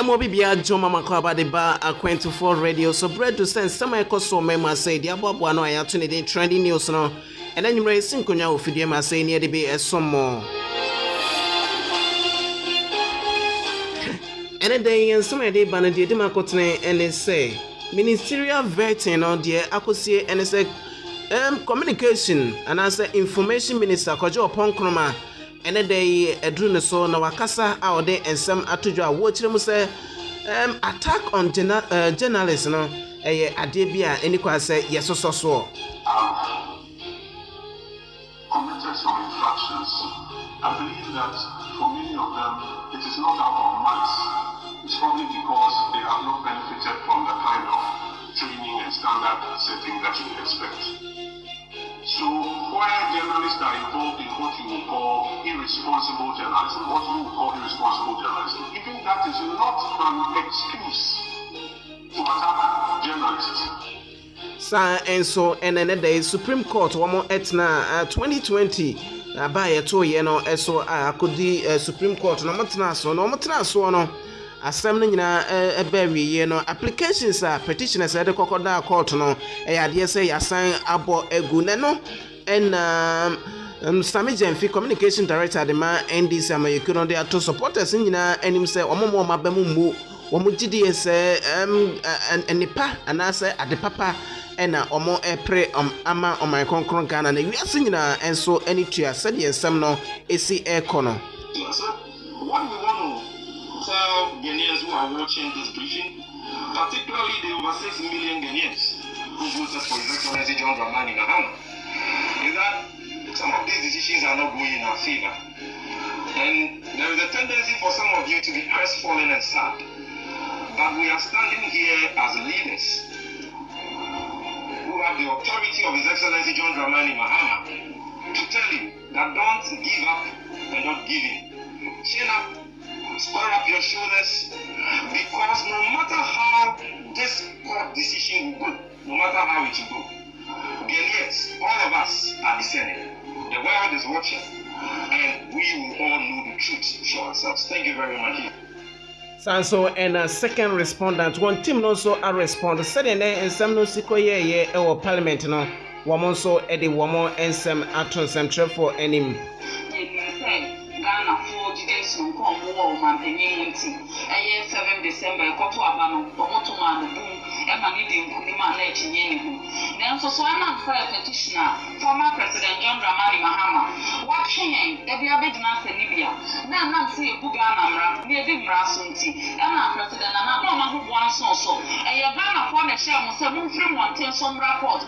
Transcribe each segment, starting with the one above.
Yamo bibia Joma Makwaba de Bar a 24 radio. So bread to send some echo so mema say Diabo Buano I tune in trending news no. And then you raise Sinkonya of Fidiama say near the be as some more. And a day and some day Banadi Demakotne and they say ministerial vetting on the Akosi and say communication and as information minister Kojo Ponkroma. And a day a drone so na wakasa out there and some atujwa watch them say attack on journalists no adebia any kwa say yes so committed some infractions. I believe that for many of them it is not out of malice. It's probably because they have not benefited from the kind of training and standard setting that you would expect. So, where journalists are involved in what you would call irresponsible journalism, even that is not an excuse to attack journalists. And so, and another day, Supreme Court, one more etna 2020. By a 2 year no, so I could the Supreme Court, no matter no. Assembling a berry, you know, applications are petitioners at the crocodile court, no, I say, assign abo eguneno, and Sammy Fee communication director, the man, and this you couldn't dare to support us in and himself, or more Mabamu, Wamujidi say, and Nipa, and I say at the papa, and more a pray ama on my concurrent gun, and we are singing, and so any tree, said yes, some no, AC air corner. What we want to tell Ghanaians who are watching this briefing, particularly the over 6 million Ghanaians who voted for His Excellency John Dramani Mahama, is that some of these decisions are not going in our favor. And there is a tendency for some of you to be crestfallen and sad. But we are standing here as leaders who have the authority of His Excellency John Dramani Mahama to tell you that don't give up and not give in. Chin up. Square up your shoulders, because no matter how this court decision will go, no matter how it will go, Ghanaians, all of us are discerning. The world is watching, and we will all know the truth for ourselves. Thank you very much. Sanso and a second respondent, one team also a respond. Saturday and some no sikoye or parliament no. Woman so Eddie woman and some actors and for any. Ghana for judicial come war man penny 7 December koto abano omoto man boom e mani de nkunima na etinye ni then so I'm fair petitioner former president John Dramani Mahama watching e bia bedina senibia na say buga na mra na edi mra so nti e na president na no ma ho bo anso so e Ghana for na share mo say mo free mountain some report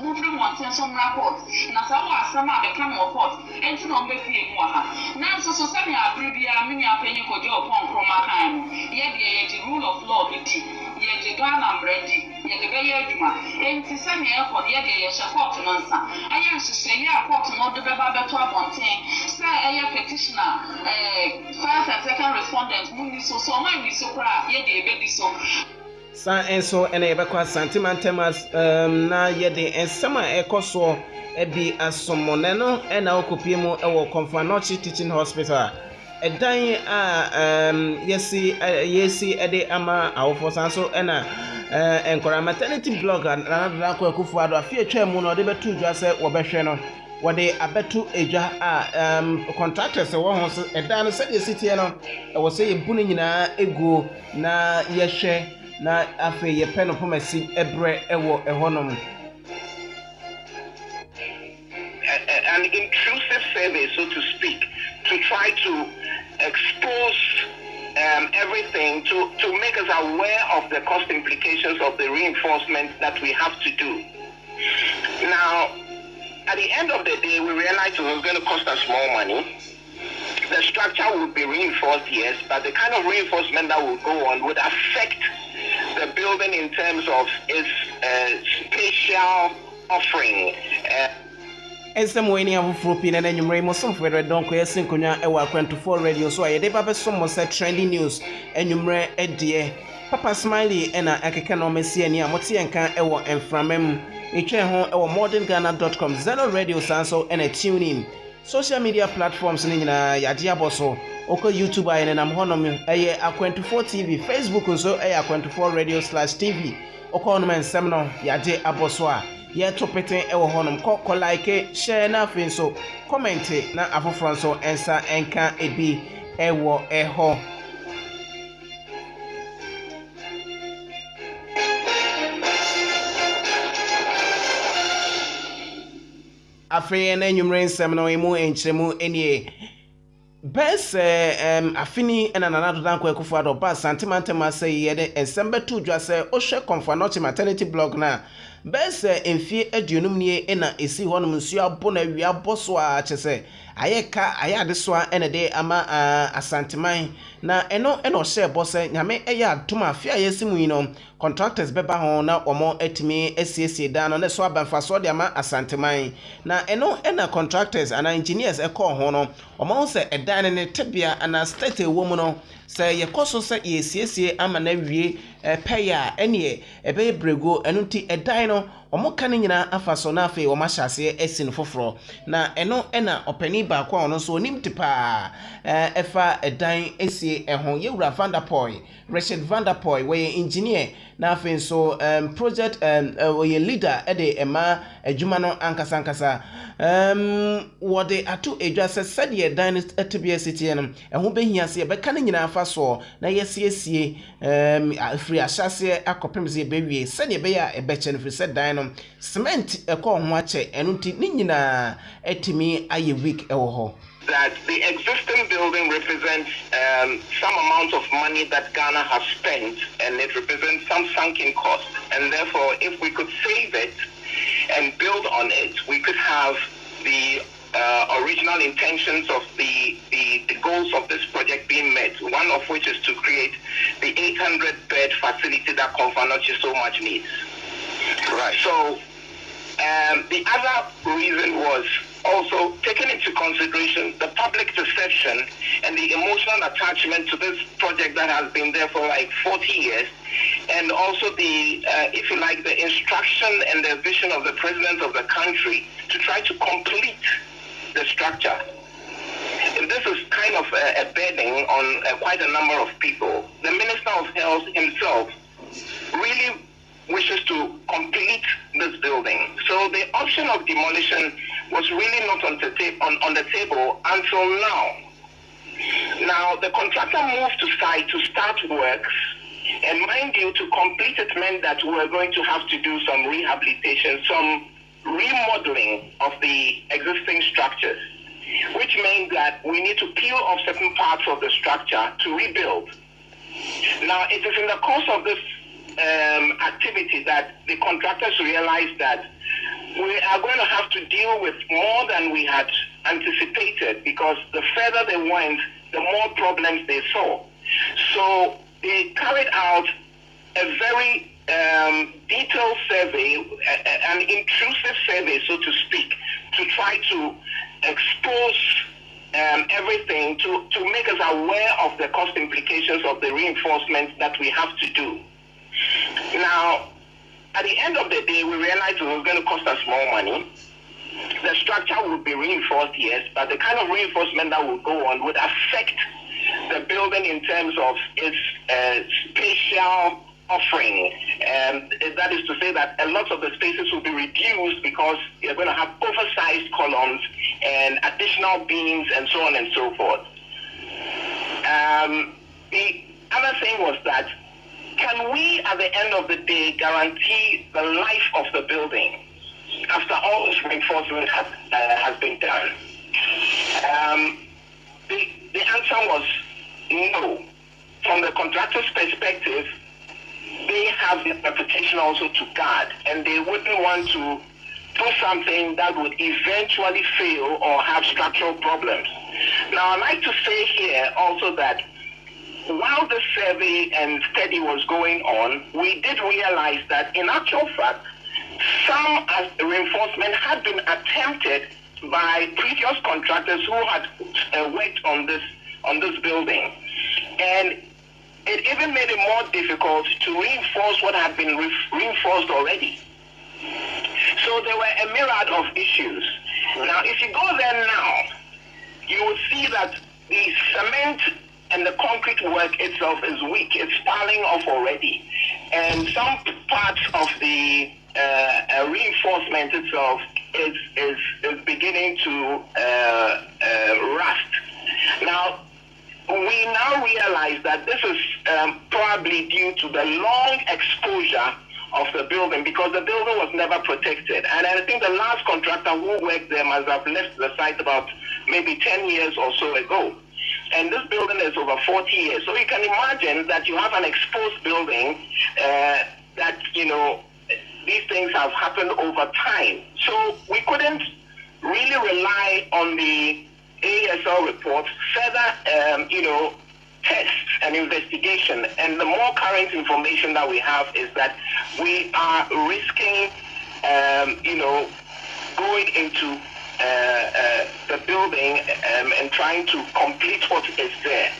na sa wa asema de come report enti no be fie mu ha na so me abribia me apenyi kojo upon chroma kan ye the rule of law be di ye the Ghana brandi ye the be aduma enti se me e ko ye the ye support no nsa aye nhyehyɛ ye report no de beba beto abonten se aye petitioner first and second respondent mu ni so ma ni so kra ye the be di so San enso ene yebekwa santimantemas na ye de ensama ekoso ebi asomone no ena okopie mu ewo Comfanochi Teaching Hospital edan yesi ede ama awofo sanso ena enkora maternity blog na kwa kufu ado afie atwa mu no de betu dwa se wo behwe no wode abetu edwa contractors wo ho edan no se de sitie no wo se yebu ni nyina egu na yehwe na afe ye pen pomasi ebre ewo ehonom. An intrusive survey, so to speak, to try to expose everything, to make us aware of the cost implications of the reinforcement that we have to do. Now, at the end of the day, we realized it was going to cost us more money. The structure would be reinforced, yes, but the kind of reinforcement that would go on would affect the building in terms of its spatial offering. Ensem weni afufuro pin na nyumre mo som fere don ko yesin konya e wa 24 radio so aye de ba be som mo se trending news enyumre edie Papa Smiley ena akeka no mesi ani amote enka e wo enframem etwe ho e wo modernghana.com zero radio sanso ena tune in social media platforms ni nyina yade aboso oko YouTube ayi nam honom eye Akwantufoɔ TV, Facebook nso eye Akwantufoɔ Radio/TV. Oko honom nsɛm no yagye aboso a ye topete ewo honom kɔ like, share na afei nso comment na afoforo nso ensa enka ebi ewo eho. Afei na enyumre nsɛm no emu enkyeremu enie bes afini ena nana dodan kwa ekufu ado ba santimantema say yede ensɛm betu dwa sɛ ohwɛ Comfanoche maternity blog na bes emfie aduonum nie ena esi honum nsu abo na wia boso a kyese ayeka ayade so a ena de ama asanteman na eno ohye bose nyame eya adoma afia yesimu yi no contractors beba ho na omo etimi esiesie da no ne so abanfa so de ama asanteman na eno ena contractors and engineers ekɔ ho no omo se edan ne tebia ana state ewo mu no se yekoso se yesiesie ama na wie peya ene ebe brego eno ti edan no omo kan nyina afa so na afi omo hyase esin foforo na eno ena opani ba kwa ono so onim tipa efa edan esie ehon yewura Vanderpoy Richard Vanderpoy we engineer na afi so project we leader ede ema adwuma no ankasa wode ato edwa se sede edan etebia city no ehon behia se be kan nyina afa so na yesiesie free ahyase akopemze bewie sede be ya ebeche no free said dan no cement ekɔ ho ache eno ti ni nyina etimi aye week ewo ho. That the existing building represents some amount of money that Ghana has spent, and it represents some sunken cost. And therefore, if we could save it and build on it, we could have the original intentions of the goals of this project being met, one of which is to create the 800-bed facility that Comfanoche so much needs. Right. So the other reason was also taking into consideration the public perception and the emotional attachment to this project that has been there for like 40 years, and also the, if you like, the instruction and the vision of the president of the country to try to complete the structure. And this is kind of a burden on quite a number of people. The Minister of Health himself really wishes to complete this building. So the option of demolition was really not on the table until now. Now, the contractor moved to site to start works, and mind you, to complete it meant that we were going to have to do some rehabilitation, some remodeling of the existing structures, which meant that we need to peel off certain parts of the structure to rebuild. Now, it is in the course of this activity that the contractors realized that we are going to have to deal with more than we had anticipated, because the further they went, the more problems they saw. So they carried out a very detailed survey, an intrusive survey, so to speak, to try to expose everything, to make us aware of the cost implications of the reinforcements that we have to do. Now, at the end of the day, we realized it was going to cost us more money. The structure would be reinforced, yes, but the kind of reinforcement that would go on would affect the building in terms of its spatial offering. That is to say that a lot of the spaces will be reduced because you're going to have oversized columns and additional beams and so on and so forth. The other thing was that, can we, at the end of the day, guarantee the life of the building after all this reinforcement has been done? The answer was no. From the contractor's perspective, they have the reputation also to guard, and they wouldn't want to do something that would eventually fail or have structural problems. Now, I'd like to say here also that while the survey and study was going on, we did realize that in actual fact, some reinforcement had been attempted by previous contractors who had worked on this building, and it even made it more difficult to reinforce what had been reinforced already. So there were a myriad of issues. Now, if you go there now, you will see that the cement and the concrete work itself is weak. It's piling off already. And some parts of the reinforcement itself is beginning to rust. Now, we now realize that this is probably due to the long exposure of the building, because the building was never protected. And I think the last contractor who worked there must have left the site about maybe 10 years or so ago. And this building is over 40 years. So you can imagine that you have an exposed building that, you know, these things have happened over time. So we couldn't really rely on the ASL report, further, you know, tests and investigation. And the more current information that we have is that we are risking, you know, going into the building and trying to complete what is there.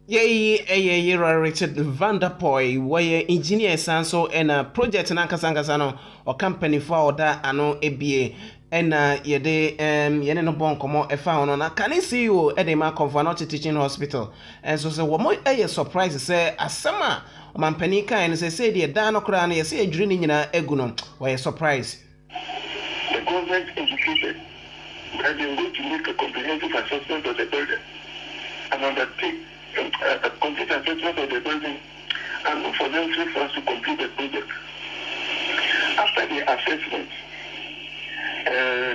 Yay, Richard Vanderpoy, where engineer Sanso and a project Nankasangasano or company for that ano ABA. And yede yene no bon komo e fa hono na can see you at the Convert Teaching Hospital. And so say what more a surprise say asema mampani kan say the dan no kra na ye say adwiri ni nyina eguno why surprise. The government indicated that they are going to make a comprehensive assessment of the building and undertake a complete assessment of the building and look for them 3 months to complete the project. After the assessment,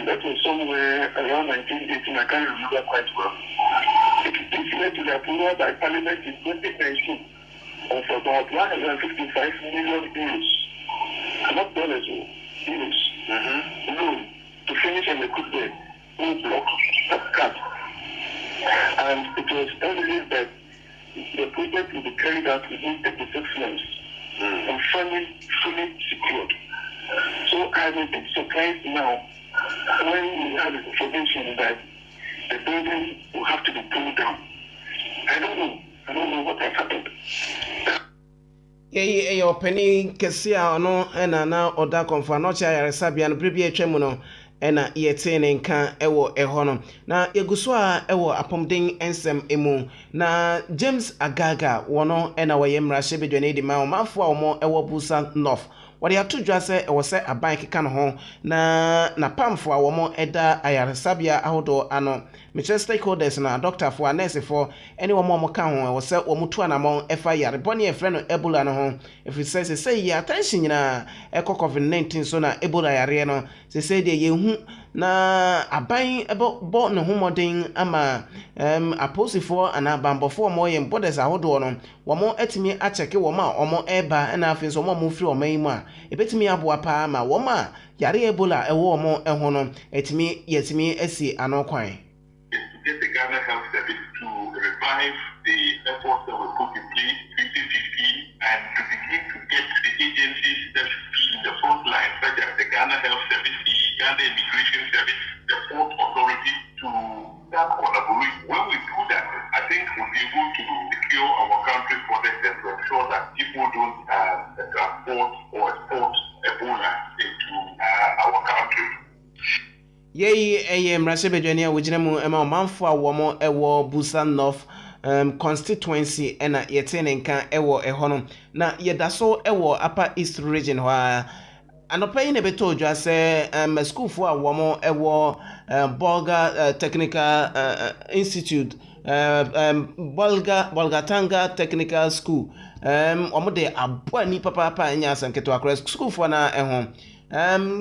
that was somewhere around 1918, I can't remember quite well. It led to the approval by Parliament in 2019 of about 155 million euros. Not dollars, euros. Loan to finish and equip the whole block of cut. And it was evident that the project will be carried out within 36 months and fully secured. So I'm a bit surprised now when we have information that the building will have to be pulled down. I don't know what has happened. Your penny Kessia no and now or that confer no chair Sabian Bribia Chemuno and a yeten and can ewo ehono. Na Yeguswa ewo apomding ensem emu. Na James Agaga wono and our yemra shebe donate ma mafua mo ewo busa north. What you have to just say was say a bank can home na pam for our more eda ayaresabia ahodo ano Mr. stakeholders na doctor for nurse for anyone more can home was say omutu anamon FIR boni e friend Ebola no ho if it says say ya attention na eco COVID-19 so na Ebola yare no say de yehu na aban ebo no homodin ama aposifo ana bambofo mo yem borders ahodo no wo mo etimi a check wo ma omo eba na afin so mo free o man mu a ebetimi aboa pa ma wo ma yare Ebola ewo mo eho no etimi yetimi asi anokwan. To get the Ghana Health Service to revive the efforts that were put in place in 2015 and to begin to get the agencies that should be in the front line, such as the Ghana Health Service, the Ghana Immigration Service, the Port Authority, to start collaborating. When we do that, I think we'll be able to secure our country's borders and to ensure that people don't transport or export Ebola into our country. Yay, Mrasebedwania, which name Emma Manfua Womo Ewo Busa North constituency and yeten and can ewo ehono. Na yedaso ewo upper east region where and paying a bit told you say a school for a woman ewo Bolga Technical Institute Bolgatanga Technical School omode abani papa nya sanketo akra school for na ehom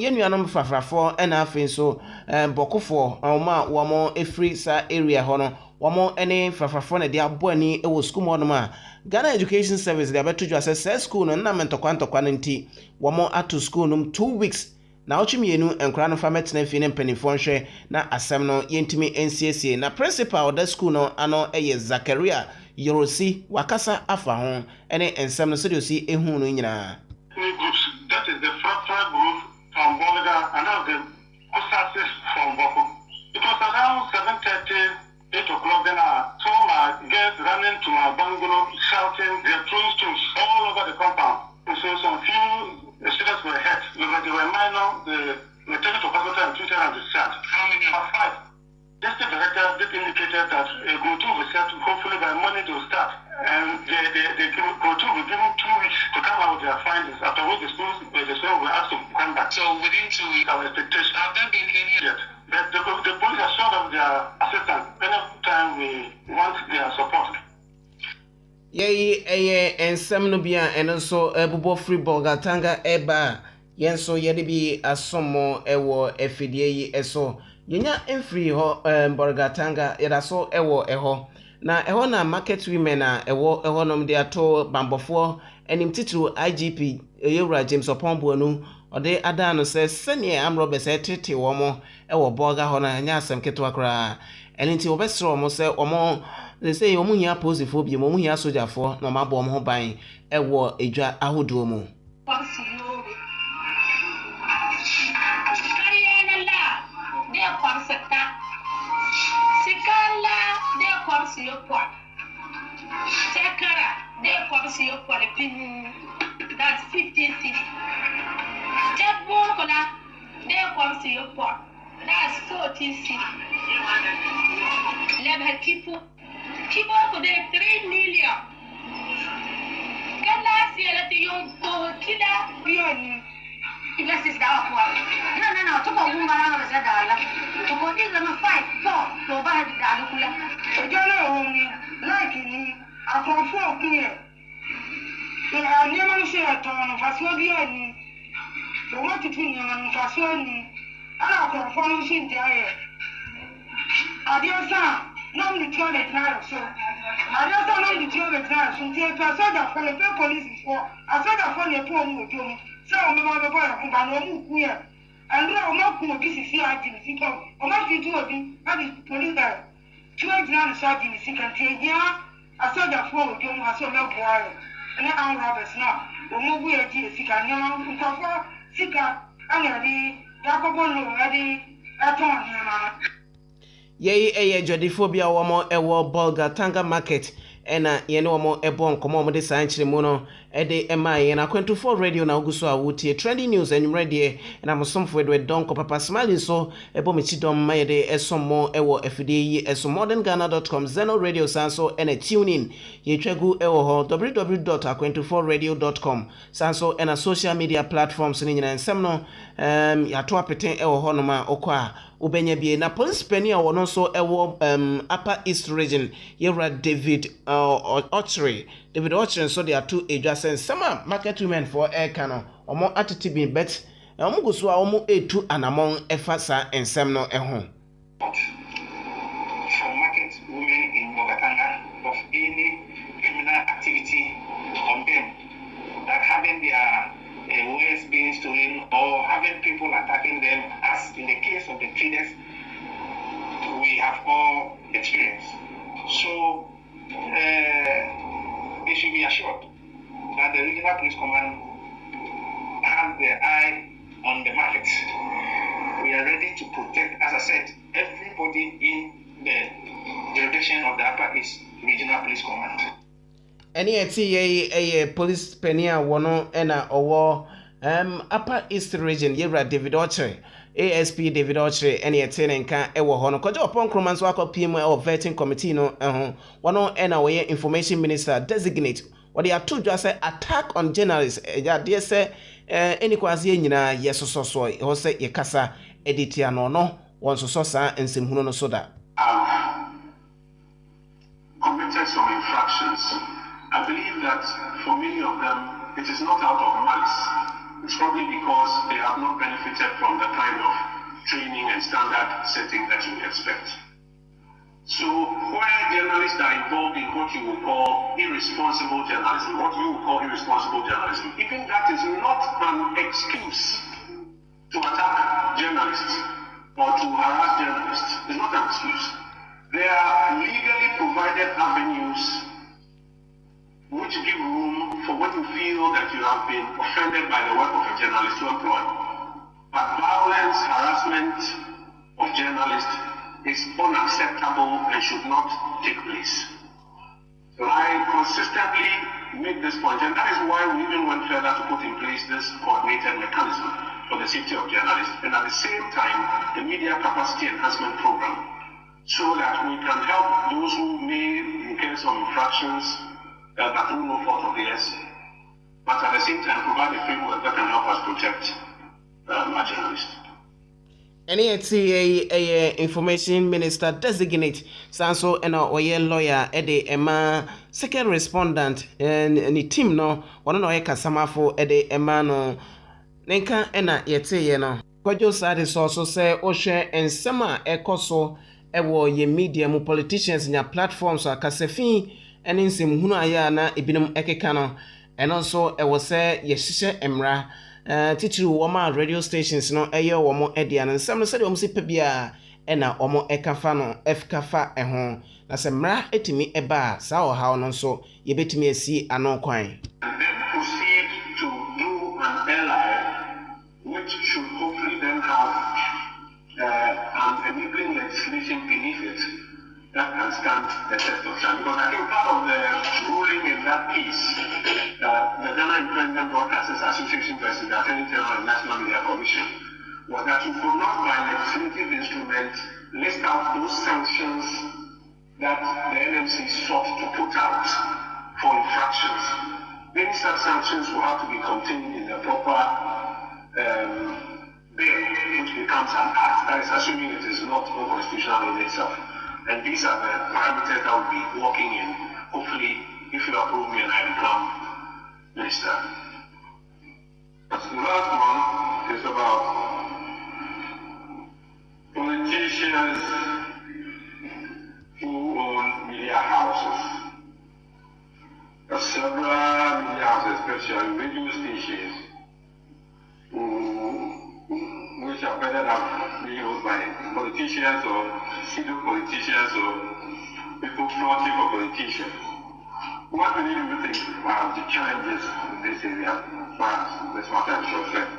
yenu anom fafrafo na afin so bokofo oma womo efri sa area hono womo ene fafrafo na dia boani ewo school mo no ma Ghana Education Service they beto ju say school no na mentokwa nti womo ato school no 2 weeks na ochimienu enkra no fa metena fi ne mpanifo nhwe na asem no yentimi NCSA na principal of the school no ano eye Zakaria Yorosi wakasa afa ho ene ensem no so de osi ehun no nyina. That is the fractal group from Bolga and now the Osasis from Boko. It was around 7:30, 8 o'clock then I saw my girls running to my bungalow shouting, they're throwing stones all over the compound. So some few students were hurt, but they were minor. They were taken to hospital and treated and discharged. How many? 5. district director did indicated that Go2 will set, hopefully by Monday to start. And the Go2 will give them 2 weeks to come out with their findings, after which the school will ask to come back. So within 2 weeks, our expectation, have there been any yet? But the police are short of their assistance anytime we want their support. Ensem no bia eno so ebubo free Bolgatanga eba yenso yede bi asomo ewo efidie yi eso yenya enfree ho Bolgatanga yeda so ewo eho na eho na market women a ewo nom de ato bambofo enim titru IGP Yewura James Opombo nu ode ada no se sene amrobe se tete wo mo ewo Bolga ho na nya asem ketwa kra eninti obesro mo se omo they say omu hia posiphobia omu hia sojafo na ma bo ho ban ewo edwa ahodo mu that's 15 city. That Bokola, there comes to your pot. That's 14 city. 11 people. Keep up with 3 million. Get last year that the young killer beyond. This is the one. No. To go woman out of the dollar. To go in them 5, 4. To buy the dollar. To go only like me. I can 4 here. I never say a ton of us will be on. The what to think and fashion. I don't follow in the air. I dear son. Non di toilet now, so I just don't know the toilet now. So I saw that for the police before. I saw that for the poor woman. So I'm going to buy a company here. And now I'm not going to be CID. I'm not going to be the police there. 12 grand sergeant is sick and yeah. I saw that for the young, I saw no boy. And I'm Roberts now. The movie is sick and young, sick and ready. Jacobo ready. I told him. Ye jodifobia womo ewo Bolgatanga market ena yene womo ebo nkomo mo de sanchire mu no ede ema ye na 24 radio na oguso awutie trending news enwre de na mosomfo de donko papa smile so ebo mechidom mayede esomo ewo efide yi eso modernghana.com zeno radio sanso ena tune in ye twegu ewo ho www.24radio.com sanso ena social media platforms ni nyina nsem no ya to apeten ewo ho no ma okwa ubenya bie na police penny a wono so ewo upper east region Yewura David Ochre so they are two adjacent summer market women for air cano omo atiti bin bet omo guso a omo etu anamon efasa ensem no eho for market women in Bolgatanga of any criminal activity on them that having their wares being stolen or having people attacking them, as in the case of the traders we have all experienced. So they should be assured that the regional police command has their eye on the market. We are ready to protect, as I said, everybody in the jurisdiction of the Upper East Regional Police Command. Any a police penny wono ena owo Upper East Region Yewura David Ochre ASP David Ochre any nka ewo ho no kwaje opon kroman so akopim e vetting committee no wono ena we information minister designate what they are to just say attack on journalists ya dey say any kwase nyina yesoso so ho say yekasa editia no won so sa ensemhunu no so da committed some infractions. I believe that for many of them, it is not out of malice. It's probably because they have not benefited from the kind of training and standard setting that you expect. So where journalists are involved in what you would call irresponsible journalism, even that is not an excuse to attack journalists or to harass journalists. It's not an excuse. There are legally provided avenues which give room for when you feel that you have been offended by the work of a journalist to employ. But violence, harassment of journalists is unacceptable and should not take place. So I consistently make this point, and that is why we even went further to put in place this coordinated mechanism for the safety of journalists, and at the same time, the media capacity enhancement program, so that we can help those who may incur some infractions that through no fault of theirs, but at the same time provide a framework that can help us protect our journalists. Any information minister designate sanso and a lawyer ede ema second respondent and the team no one no kasamafo ede ema no nenka ena yete no kwajo sade so say ohwe ensema ekoso ewo ye media mu politicians nya platforms akasefin ene nsem hunu aya na ebinum ekeka no eno so ewo se ye hihye emra titiri woma radio stations no eye womo edia no nsem no se de womo se pebia ena womo ekafa no efkafa eho na se mra etimi eba sa o hawo no so ye betimi asi ano kwan proceed to do an LI which should hopefully then have an enabling legislation beneath it that can stand the test of time. Because I think part of the ruling in that piece, the Ghana Independent Broadcasters Association versus the Attorney General and National Media Commission, was that you could not, by legislative instrument, list out those sanctions that the NMC sought to put out for infractions. Many such sanctions will have to be contained in the proper bill, which becomes an act. That is assuming it is not unconstitutional in itself. And these are the parameters that we'll be working in. Hopefully, if you approve me and I become minister. The last one is about politicians who own media houses. There are several media houses, especially radio stations, which are better than used by politicians or pseudo politicians or people fronting for politicians. What do you think about the challenges in this area as far as this matter is concerned?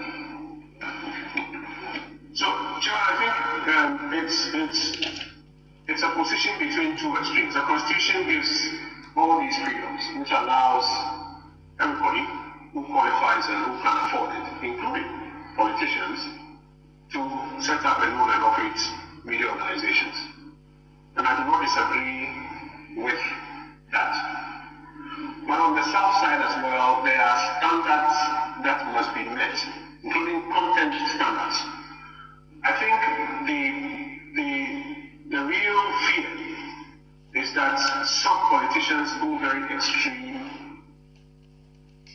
So, Chair, I think it's a position between two extremes. The Constitution gives all these freedoms, which allows everybody who qualifies and who can afford it, including politicians, to set up and own and operate media organizations. And I do not disagree with that. But on the South side as well, there are standards that must be met, including content standards. I think the real fear is that some politicians go very extreme,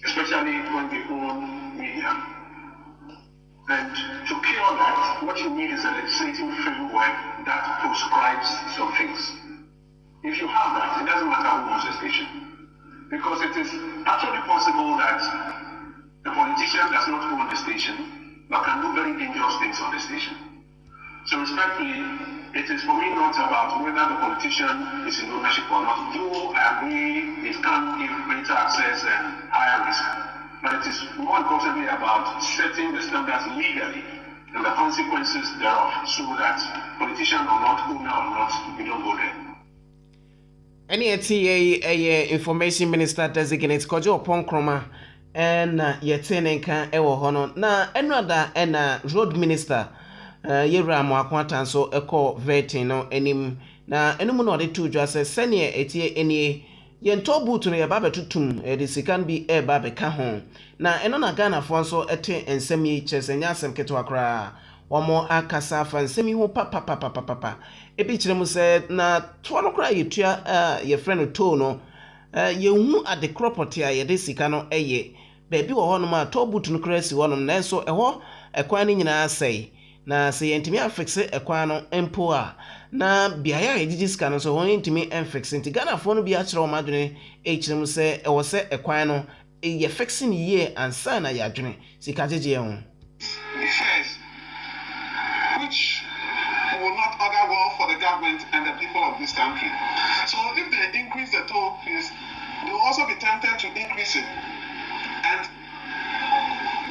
especially when they own media. And to cure that, what you need is a legislative framework that prescribes some things. If you have that, it doesn't matter who owns the station. Because it is actually possible that the politician does not own the station, but can do very dangerous things on the station. So respectfully, it is for me not about whether the politician is in ownership or not. Though I agree it can give greater access and higher risk. But it is more importantly about setting the standards legally and the consequences thereof, so that politician or not, owner or not, we don't go there. Any information minister designate Kojo upon Kroma and Yetenenka Ewo Hono na another and road minister Yera Mwakwatan so echo vetting no enim na enimu no de tu dwa se sene etie enie yento butu no yaba betutum de sikan bi e ba be ka ho na eno na Ghana fo so ete ensem yi chesenya asem keto akra womo akasa fa nsem yi ho papa ebi kire mu se na to no kra yetua ye friend to no ye hu ade property a ye de sika no eye ba bi wo ho no ma to butu no kra si wo no na so eho ekwan ni nyina asai na se yentimi afixe ekwan no empo a na biaya ejiji sika no so won yentimi enfixe nti Ghana fo no bi a kire wo madwene kire mu se ewo se ekwan no ye fixing ye ansa na ya dwene sika jeje ho which will not augur well for the government and the people of this country. So if they increase the toll fees, they will also be tempted to increase it. And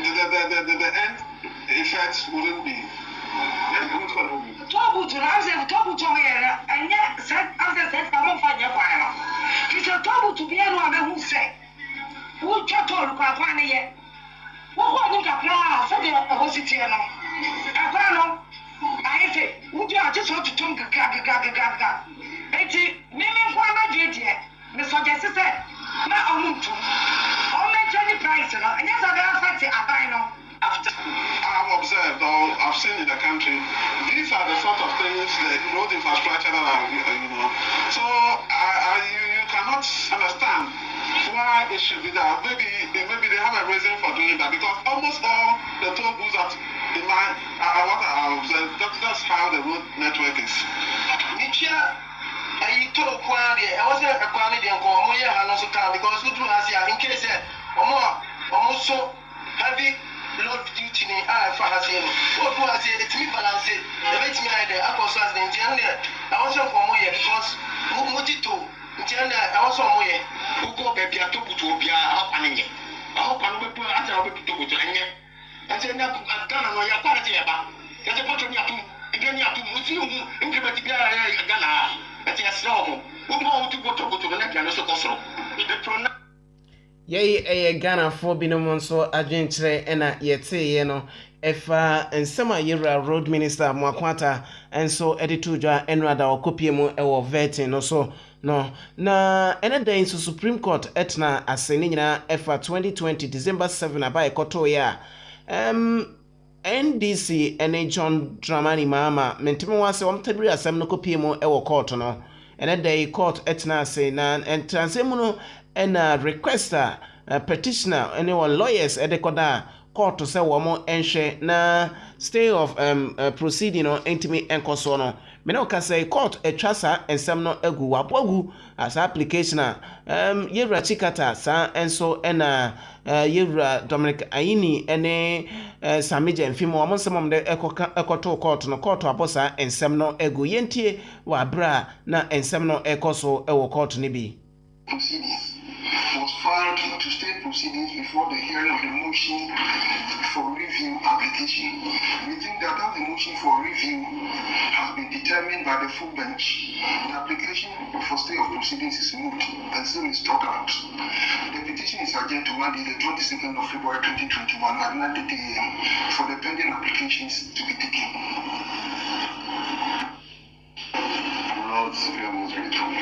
the end effect wouldn't be good for them. Tobu to answer Tobu to here, and yet said after that, I won't find your fire. It's a Tobu to be anyone who say, who chatted Kwani yet. What would you apply? Said the city. I say, would you just want to talk gaga. Eti mimi kwa na jeje. Me suggest say na omuntu. O me journey price no. Anya so dey affect aban no. After I've observed or I've seen in the country, these are the sort of things that road infrastructure that are, So you cannot understand why it should be that. Maybe they have a reason for doing that because almost all the toll booths that in my what I observed, that's how the road network is. I told Kwani, I wasn't a quality and Komoya and also because we do Asia in case almost so heavy. Lord duty ni for Hassan. What do I say? It's me balance it. The rate me idea. I was as the Indiana. I was from Moya because Mutito. Indiana, I was from Moya. Who go baby to Butopia up and in. I hope I'm going to put after a bit to Butania. And then I'm gonna know your quality about. There's a bunch of Yapu. Again, Yapu, Musu, implement Gana. That's a slow. Who go to go to the neck and also Kosovo. The Yei Ghana for binom so adwenkyerɛ ɛna yɛtee no ɛfa nsɛm a yɛwura road minister Mwakwata enso ɛde to dwa ɛnrada ɔkɔpie mu ɛwɔ vetting no so no na ɛne dan so Supreme Court ɛtena ase ne nyinaa ɛfa 2020 December 7 aba ɛkɔtoo yɛ a NDC ɛne John Dramani Mahama menteme wa sɛ wɔmtabiri asɛm no kɔpie mu ɛwɔ court no ɛne dan court ɛtena ase na ɛntransɛ mu no and requester petitioner anyone lawyers edekoda court to say womo enhwe na stay of proceeding no entimi enkoso no me no ka say court etwasa ensem no agu wabogu as application yewra chikata sa enso ena yewra Dominic Ayini ene Samija mfimo womo nsem de ekoto court no court abosa ensem no agu yentie wa bra na ensem no ekoso ewo court ni bi proceedings was filed to state proceedings before the hearing of the motion for review application. We think that the motion for review has been determined by the full bench. The application for stay of proceedings is moved and still is struck out. The petition is adjourned to Monday, the 22nd of February 2021 at 9:30 a.m. for the pending applications to be taken. Lord's film was returned.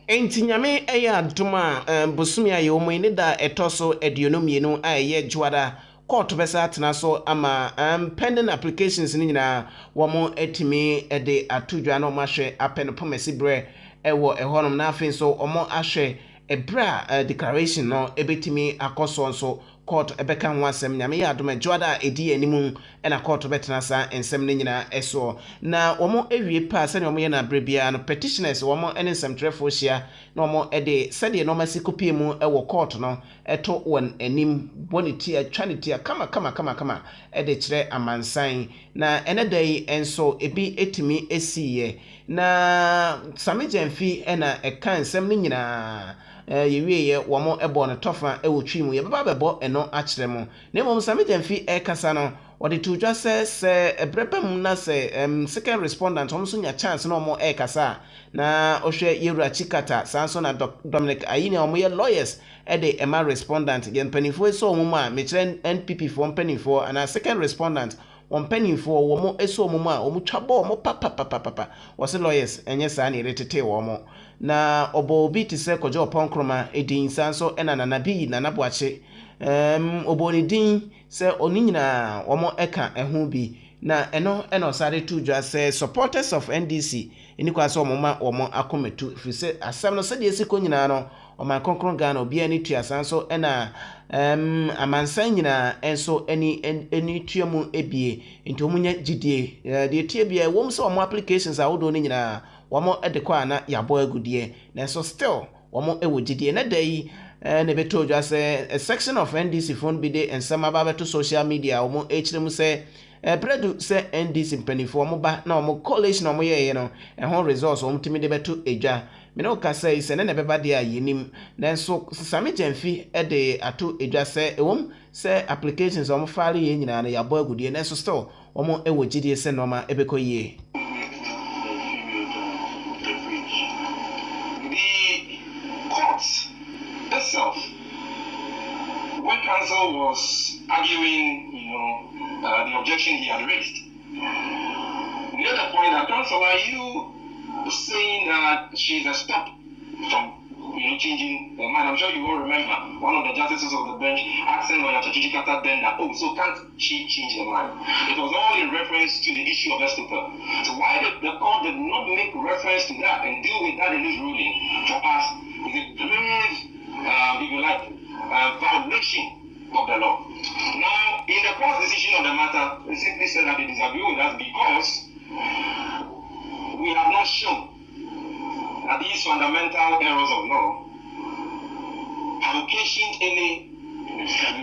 Enti nyame eya adoma bosumi aye omo ni da etoso eduonomienu aye juada court besa atena so ama pending applications ni nyina womo etimi ede atudwa no mahwe apen pomesi bre ewo ehonom na afin so omo ahwe ebra declaration no ebetimi akoso nso court ebeka ho asem nyame ya adoma juada edi animu ena court betena sa ensem ni nyina eso na womo ewie pa se ne womo ye na brebia no petitioners womo ene nsem trefo hia na womo ede sede no masikopie mu ewo court no eto won anim bonity atwanity kama ede kire amansan na ene dai enso ebi etimi esiye na samijemfi ena eka nsem ni nyina yewieye womo ebo no tofa ewo twimu ye baba bebo eno akyeremo na mom samijemfi ekasa no odi tujwa se ebrepam na se second respondent hom so nya chance na omo ekasa na ohwe yewura chikata sanso na Dominic Ayini omo ye lawyers ede ema respondent gen panifo so omo a mekire NPP for panifo ana second respondent wompanifo womo eso omo a omo twabo omo papa wose lawyers enye sa na iretete womo na obo obi ti se kojo ponkroma edin sanso ena nanabi na naboache obo ni din se oni nyina womo eka ehu bi na eno sare tudwa se supporters of NDC eni kwa so omo akometu fi se asam no se de esiko nyina no oman konkron Ghana obi ani tua sanso ena amansan nyina enso eni tuamu ebie nti omunya gidie de tie bia wom se omo applications awodo ni nyina womo edekwa na yabo agudie na so still womo ewo gidie na dai na beto dwa se a section of NDC phone bi de ensama ba beto social media womo echirem se bredu se NDC mpanifo womo ba na womo college na womo ye no ehon resource womo timi de beto edwa me no ka se se na beba de ayenim na so sami jamfi de ato edwa se ewom se applications womo fare ye nyina na yabo agudie na so still womo ewo gidie se normal ebekoyie itself, when counsel was arguing, the objection he had raised, get the point that, counsel, are you saying that she's a step from changing her mind? I'm sure you will remember one of the justices of the bench asking lawyer Chachichi Kata then that, so can't she change her mind? It was all in reference to the issue of estoppel. So why did the court did not make reference to that and deal with that in this ruling for us is a grave, if you like, violation of the law. Now, in the court's decision on the matter, they simply said that they disagree with us because we have not shown that these fundamental errors of law have occasioned any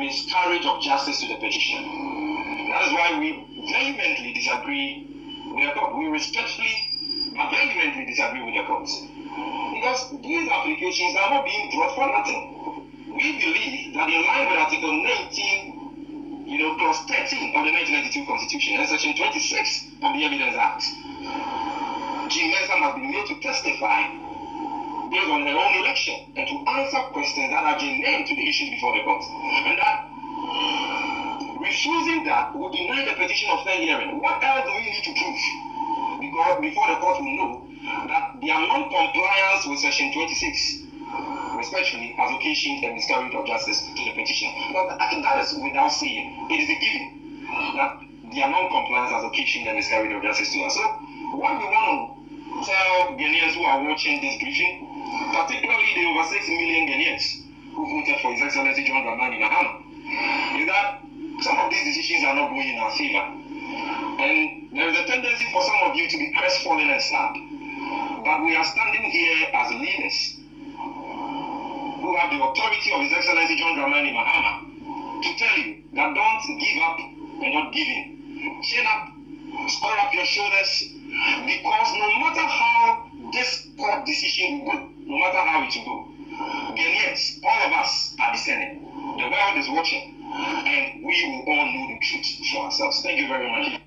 miscarriage of justice to the petitioner. That is why we vehemently disagree with the court. We respectfully but vehemently disagree with the court. Because these applications are not being brought for nothing. We believe that in line with Article 19, clause 13 of the 1992 Constitution and Section 26 of the Evidence Act, Jean Mensah must be made to testify based on her own election and to answer questions that are germane to the issues before the court. And that refusing that would deny the petition of fair hearing. What else do we need to prove? Because before the court will know that their non-compliance with Section 26 respectfully has occasioned a miscarriage of justice to the petitioner. But I think that is without saying. It is a given that their non-compliance has occasioned a miscarriage of justice to us. So what we want to tell Ghanaians who are watching this briefing, particularly the over 6 million Ghanaians who voted for His Excellency John Dramani Mahama, is that some of these decisions are not going in our favor. And there is a tendency for some of you to be crestfallen and sad. But we are standing here as leaders who have the authority of His Excellency John Dramani Mahama to tell you that don't give up and not give in. Chin up, square up your shoulders, because no matter how this court decision will go, no matter how it will go, Ghanaians, all of us are discerning. The world is watching, and we will all know the truth for ourselves. Thank you very much.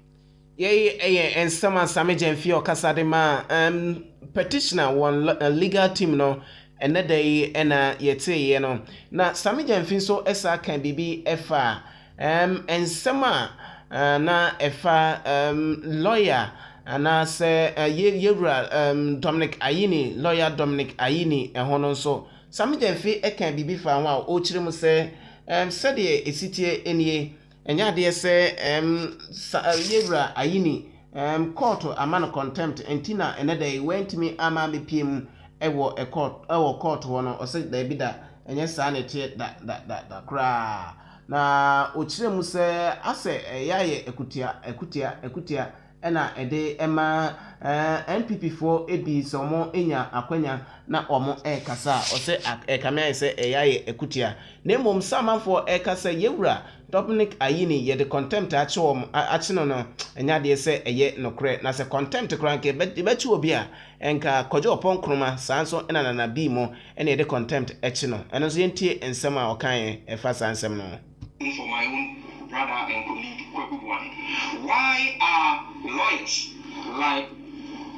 And some Sami Jenfi or Casadema petitioner one legal team no. And that day, and yet, now Sami Jenfi so esa can be efa, and sama na efa lawyer, and I say Yura Dominic Ayini, lawyer Dominic Ayini, and Honon so Sami Jenfi can be found wow, Ochrim say, said ye a city any, and ya dear say, Yura Ayini, court a man of contempt, and Tina, and that day went to me, ama be PM. Ewo court one or say there be that and yes sanity that cry na ochire mu se ase yaye ekutia ena ede ema NPP for ebi so mo enya akwanya na omo kasa o se ekame se yaye ekutia na mom sama for kasa yewura Dominic Ayini ye the contempt achi no no enya de se eye nokre na se contempt kranke bechi obi a enka kojo opon kroma sanso ena na bi mo ena de contempt echi no eno so yentie ensem a okan efa sansem no. For my own brother and colleague Kweku Buhari, why are lawyers like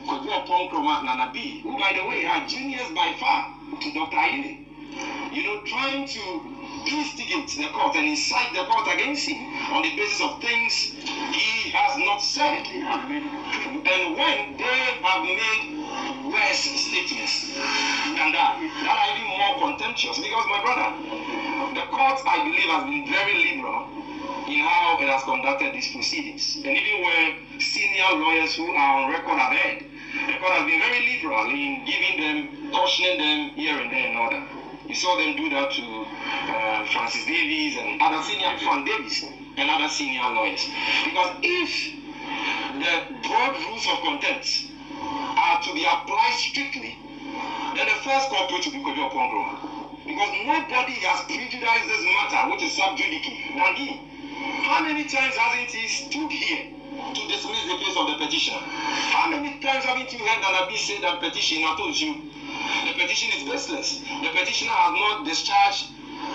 Kojo opon kroma Nana B, who by the way are juniors by far to Dr. Ayini, trying to instigate the court and incite the court against him on the basis of things he has not said. And when they have made worse statements than that are even more contemptuous, because my brother, the court, I believe, has been very liberal in how it has conducted these proceedings. And even where senior lawyers who are on record have heard, the court has been very liberal in giving them, cautioning them here and there and other. You saw them do that to Francis Davies and other senior Frank Davies and other senior lawyers. Because if the broad rules of contempt are to be applied strictly, then the first culprit will be Kojo Opon-Kroma. Because nobody has prejudiced this matter, which is sub judice, than he. How many times hasn't he stood here to dismiss the case of the petitioner? How many times haven't you heard Nanabi say that petition? I told you, the petition is baseless. The petitioner has not discharged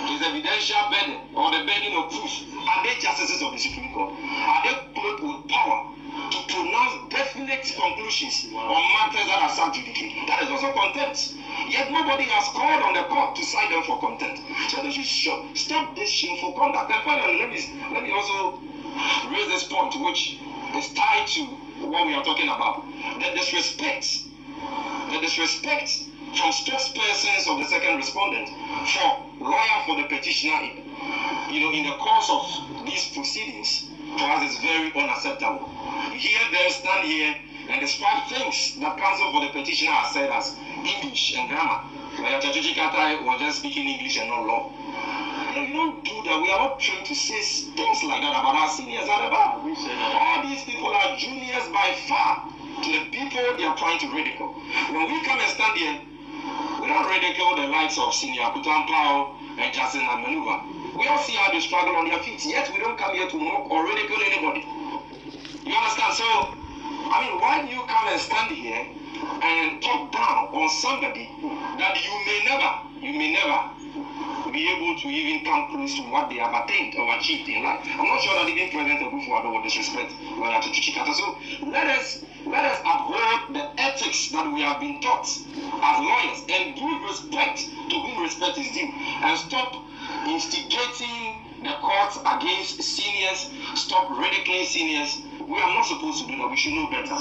his evidential burden or the burden of proof. Are they justices of the Supreme Court? Are they clothed with power to pronounce definite conclusions on matters that are sub judice? That is also contempt. Yet nobody has called on the court to cite them for contempt. So they should stop this shameful conduct. And finally, let me also raise this point, which is tied to what we are talking about. The disrespect from spokespersons of the second respondent for lawyer for the petitioner, in the course of these proceedings, for us is very unacceptable. Stand here, and despite things that counsel for the petitioner has said as English and grammar, like Chachujikata was just speaking English and not law. You don't do that. We are not trained to say things like that about our seniors at the bar. All these people are juniors by far to the people they are trying to ridicule. When we come and stand here, we don't ridicule the likes of Senior Kutampao and Jason and Manuva. We all see how they struggle on their feet, yet we don't come here to mock or ridicule anybody. You understand? So, why do you come and stand here and talk down on somebody that you may never be able to even come close to what they have attained or achieved in life? I'm not sure that even President Obufuado would disrespect Lawyer Chichikata. So let us uphold the ethics that we have been taught as lawyers and give respect to whom respect is due, and stop instigating the courts against seniors, stop ridiculing seniors. We are not supposed to do that. We should know better.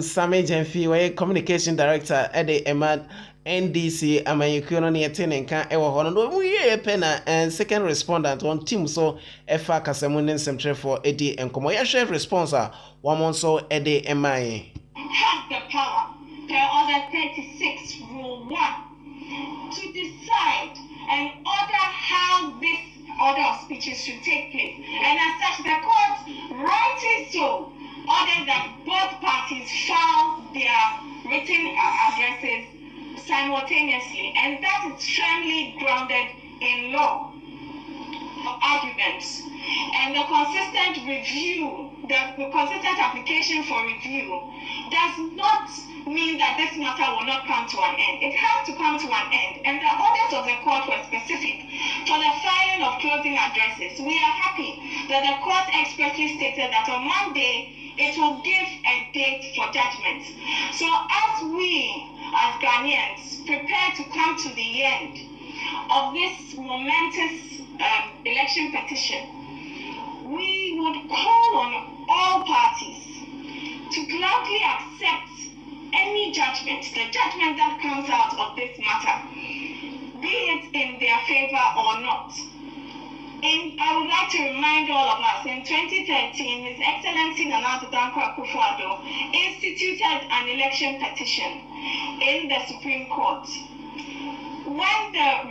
Sami Jenfi, where communication director at the Emad NDC, Amayukuno Tenenka, Ewa Hono, we pena and second respondent on team so Efa Casamunin Centre for Eddie and Komoya responser, one month so Eddie MI. Has the power per order 36 rule 1 to decide and order how this order of speeches should take place, and as such the court rightly so ordered that both parties file their written addresses simultaneously, and that is firmly grounded in law. Arguments and the consistent application for review does not mean that this matter will not come to an end. It has to come to an end, and the orders of the court were specific for the filing of closing addresses. We are happy that the court expressly stated that on Monday it will give a date for judgment. So as we as Ghanaians prepare to come to the end of this momentous election petition, we would call on all parties to gladly accept any judgment, the judgment that comes out of this matter, be it in their favor or not. And I would like to remind all of us, in 2013, His Excellency Nana Danko Akufo-Addo instituted an election petition in the Supreme Court. When the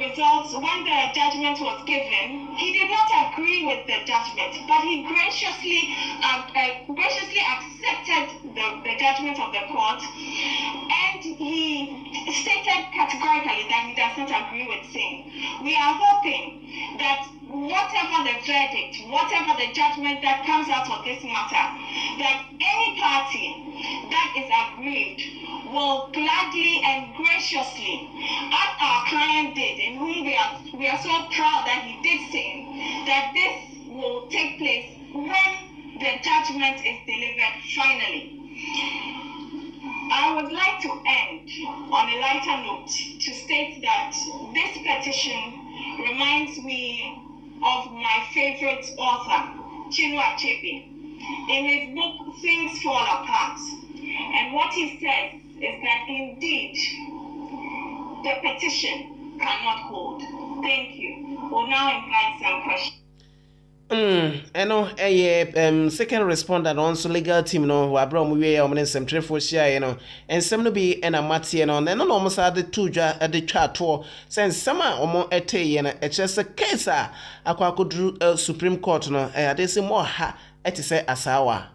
judgment was given, he did not agree with the judgment, but he graciously accepted the judgment of the court, and he stated categorically that he does not agree with same. We are hoping that whatever the verdict, whatever the judgment that comes out of this matter, that any party that is aggrieved will gladly and graciously, as our client did, in whom we are so proud that he did say, that this will take place when the judgment is delivered finally. I would like to end on a lighter note to state that this petition reminds me of my favorite author, Chinua Achebe, in his book Things Fall Apart. And what he says is that indeed the petition cannot hold. Thank you. We'll now invite some questions. Second respondent also legal team no wabra mu we am nsem trefo hia no ensem no bi na mate no na no almost ade tujwa ade twa to sense sama omo eteye na echese case a akwakoduru Supreme Court no ade se mo ha etise asawa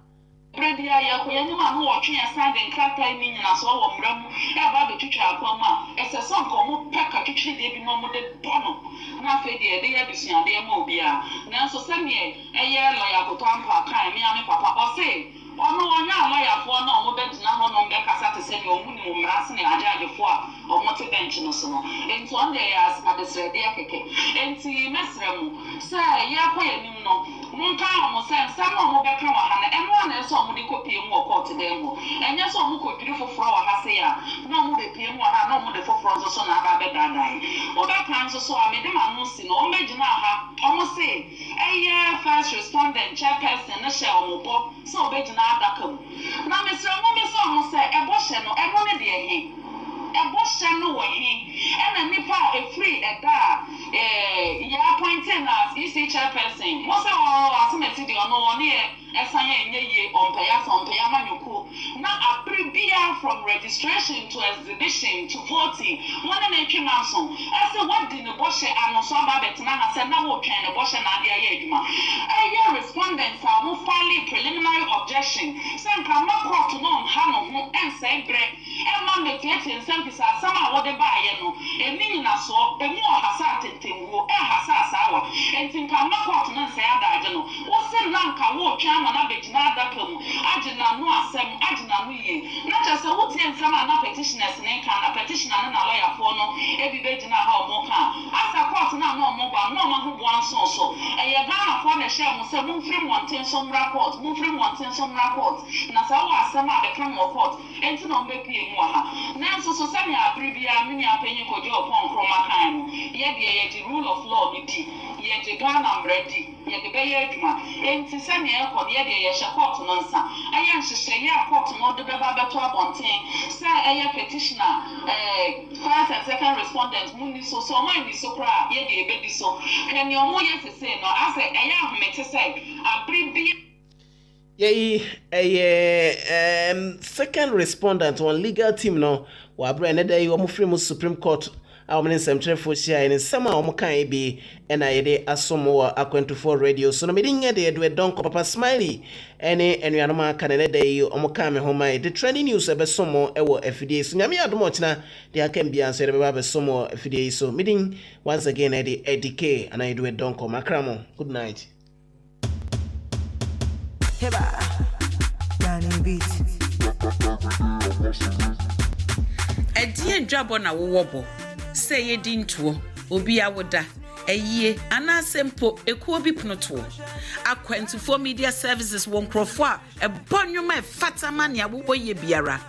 Predia ya ko yanu ma ho otwe asan de nkrata mi nyina so wo mram e ba be twitwa akwa ma ese so nko mo peka twitwe de bi no mo de bono na fe de ya bisuan de ma obi a na so se me eye lawyer ko to ampa kan mi ame papa o se ono wonya lawyer fo na omo be dina ho no be kasa te se ni omu ni mo mra se ni ajaje fo a omo te bench no so no enti on de ya adesre de keke enti mesre mu se ya ko yanim no monka mo se sama mo be kan wa ha na eno na so mo de copy mu court dem mo enya so mo ko diri foforo wa ha se ya na mo be pie mu ha na mo de foforo so na aba be dadan o be kan so a me de ma no si no o me gina ha o mo se first respondent chairperson na she o mo bo so obejina adaka mu na mesra mo be so mo say eboshe no eno ne de ehe eboshe no wo he ena nipa efree eda ya appointed as EC chairperson mo say asemeti de ono one esanye enye ompeya manyuku na abribia from registration to exhibition to voting one na etwe manso ese what di ne boshe anoso aba betina na se na wo twen ne boshe na ade aye adwuma respondents are who file preliminary objection say nka ma court no ha no ho ense bre ma me tiete nsem bisa sama wo de ba aye no eni na so emu ohasa tetemwo hasa asawa enti nka ma court no nse adaje no wo se na nka wo twen na begina adaka mu agina no asem agina no ye na just wo tie nsem na petitioners ne kan na petitioner na lawyer for no ebi begina ha omo kan asa court na no omo ba no ma ho bo anso so eye Ghana for na share mo se mo free wanting some report na sa wo asem a be kan mo court enti no be pie mu ha na nso so se me abribia me ni apanyi koji opon kroma kan no ye de ye the rule of law ni di ye de Ghana ready ye de be ye adwuma enti se me e ko ye de ye hye court no nsa aya nhyehyɛ ye court no de be ba beto abonten se eye petitioner first and second respondent mu ni so man ni so kra ye de be di so kan ye omo ye sese no ase eye ahomete se abribia second respondent on legal team no wa bra ne dey omo free mu Supreme Court awon nsem trefo hia ne nsem a omo kan bi na ye de asomo wa Akwantufoɔ radio so no me dinye de do don ko papa Smiley ene enuanom aka ne dey omo kan me ho mai the trending news ebe somo e wo afidie so nyame adom ochina de aka mbia nso de be somo afidie so me din once again e de edike and I do don ko makramo good night. Heba Danny beat Edie dwabo na wowobo say ye dintuo obi awoda eyie anasempo ekuo bi pnoto Akwantufoɔ media services won krofo a ebonwoma fatama ne awobo ye biara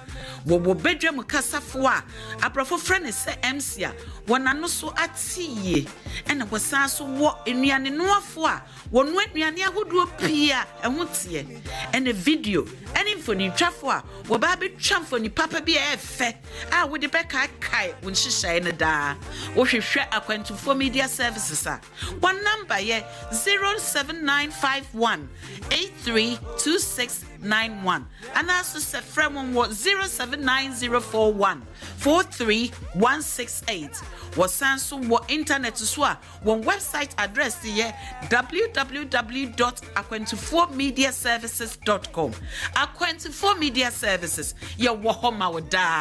wo bedwam kasafo a aprofo frene se MC a wonano so atie ena wosan so wo enuane noafo a wonu enuane ahodo pia ehotie ena video ena infoni twafo a wo ba betwa mfoni papa bi efe a wo de beka kai won hyehyɛ ne da wo hwehwɛ Akwantufoɔ media services a one number ye 07951832691 and also se from 079041431168 wasanso wo internet so a one website address ye www.akwantufoɔmediaservices.com Akwantufoɔ media services ye wo homa wo da